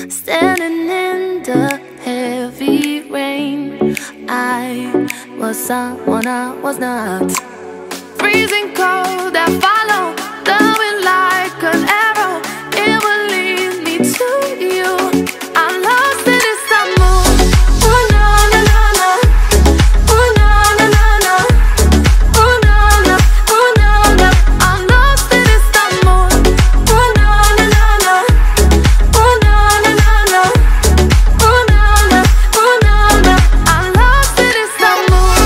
Standing in the heavy rain, I was someone I was not. Freezing cold, I follow the wind like an arrow. It will lead me to you. I'm lost in this mood. Oh na na na na. Oh na na na na. Oh na na. Oh na na. I'm lost in this mood. Oh na na na na. Oh na na na na. Oh na na. Oh na na. I'm lost in this mood.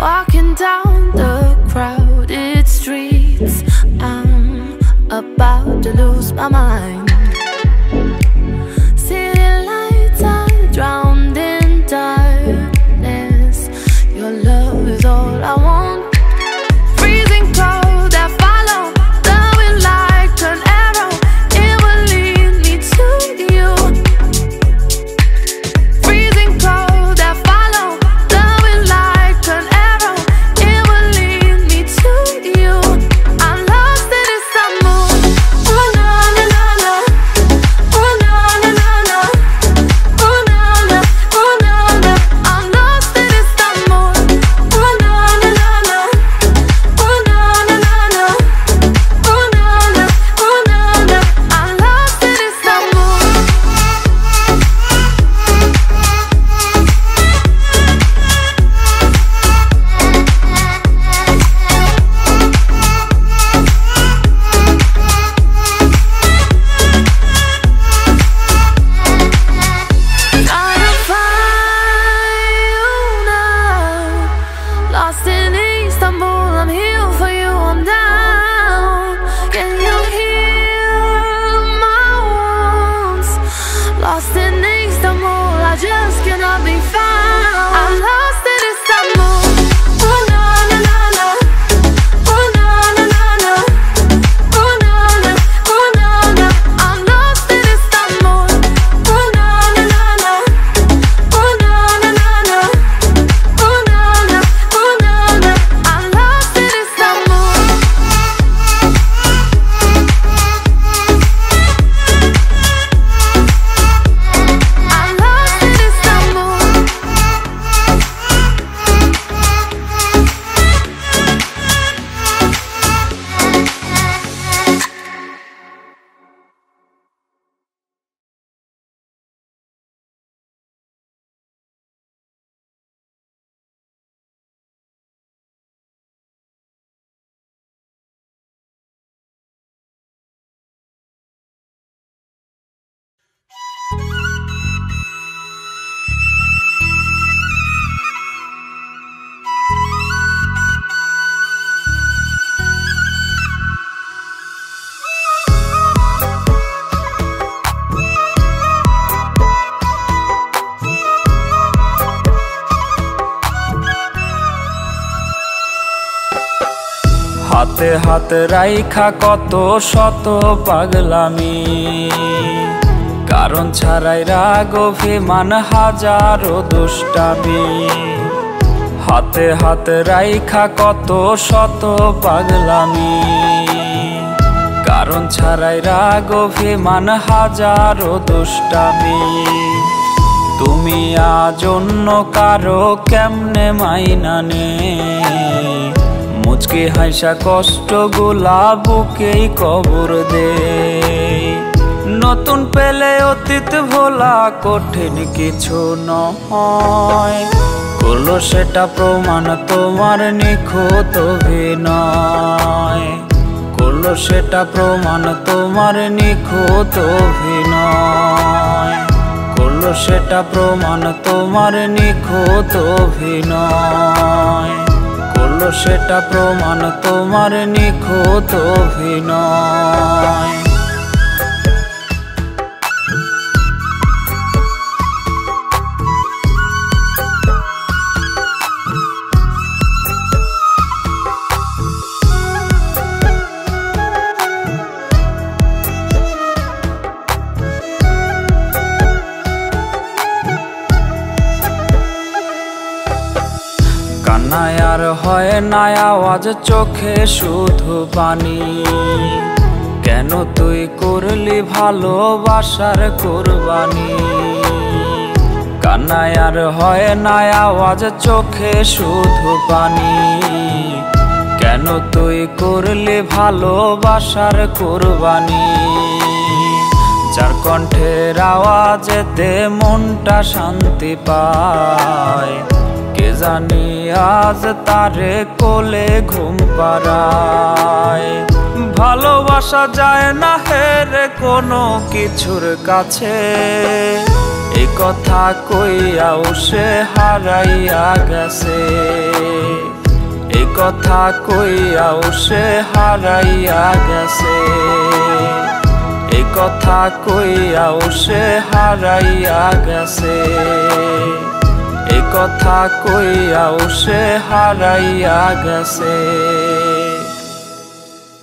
Walking down the crowded streets, I'm about to lose my mind. City lights are drowned in darkness. Your love is all I want. Freezing cold, I follow the wind like an arrow. It will lead me to you. Freezing cold, I follow the wind like an arrow. It will lead me to you. I'm lost in this mood. Oh na na na na. Oh na na na na. Oh na na. Oh na na. I'm lost in this mood. Oh na na na na. Oh na na na na. Oh na na. Oh na na. I'm lost in this mood. Trying to find you now. Lost in Istanbul, I'm here for you, I'm down. Can you heal my wounds? Lost in Istanbul, I just cannot be found. I'm lost in Istanbul. Oh na na na na. Oh na na na na. Oh na na. Oh na na. I'm lost in Istanbul. Oh na na na na. Oh na na na na. Oh na na. Oh na na. I'm lost in Istanbul. I'm lost in Istanbul. হাতে হাত রাইখা কত শত পাগলামি, কারণ ছাড়াই রাগ অভিমান হাজারো দুষ্টামি। হাতে হাত রাইখা কত শত পাগলামি, কারণ ছাড়াই রাগ অভিমান হাজারো দুষ্টামি। তুমি আজ অন্য কারো কেমনে মাইনা নে, মুচকি হাসা কষ্ট গুলা বুকেই কবর দে। নতুন পেলে অতীত ভোলা কঠিন কিছু নয়, করলো সেটা প্রমাণ তোমার নিখুঁত অভিনয়। করলো সেটা প্রমাণ তোমার নিখুঁত অভিনয়। করলো সেটা প্রমাণ তোমার নিখুঁত অভিনয়। করলো সেটা প্রমাণ তোমার নিখুঁত অভিনয়। হয় না আওয়াজ, চোখে শুধু পানি। কেন তুই করলি ভালোবাসার কুরবানি? কান্নায় আর হয় না আওয়াজ, চোখে শুধু পানি। কেন তুই করলি ভালোবাসার কুরবানি? যার কণ্ঠের আওয়াজেতে মনটা শান্তি পায়, কে জানি আজ তারে কোলে ঘুম পাড়ায়। ভালোবাসা যায় না হেরে কোনো কিছুর কাছে, এই কথা কইয়াও সে হারাইয়া গেছে। এই কথা কইয়াও সে হারাইয়া গেছে। এই কথা কইয়াও সে হারাইয়া গেছে। এই কথা কইয়াও সে হারাইয়া গেছে।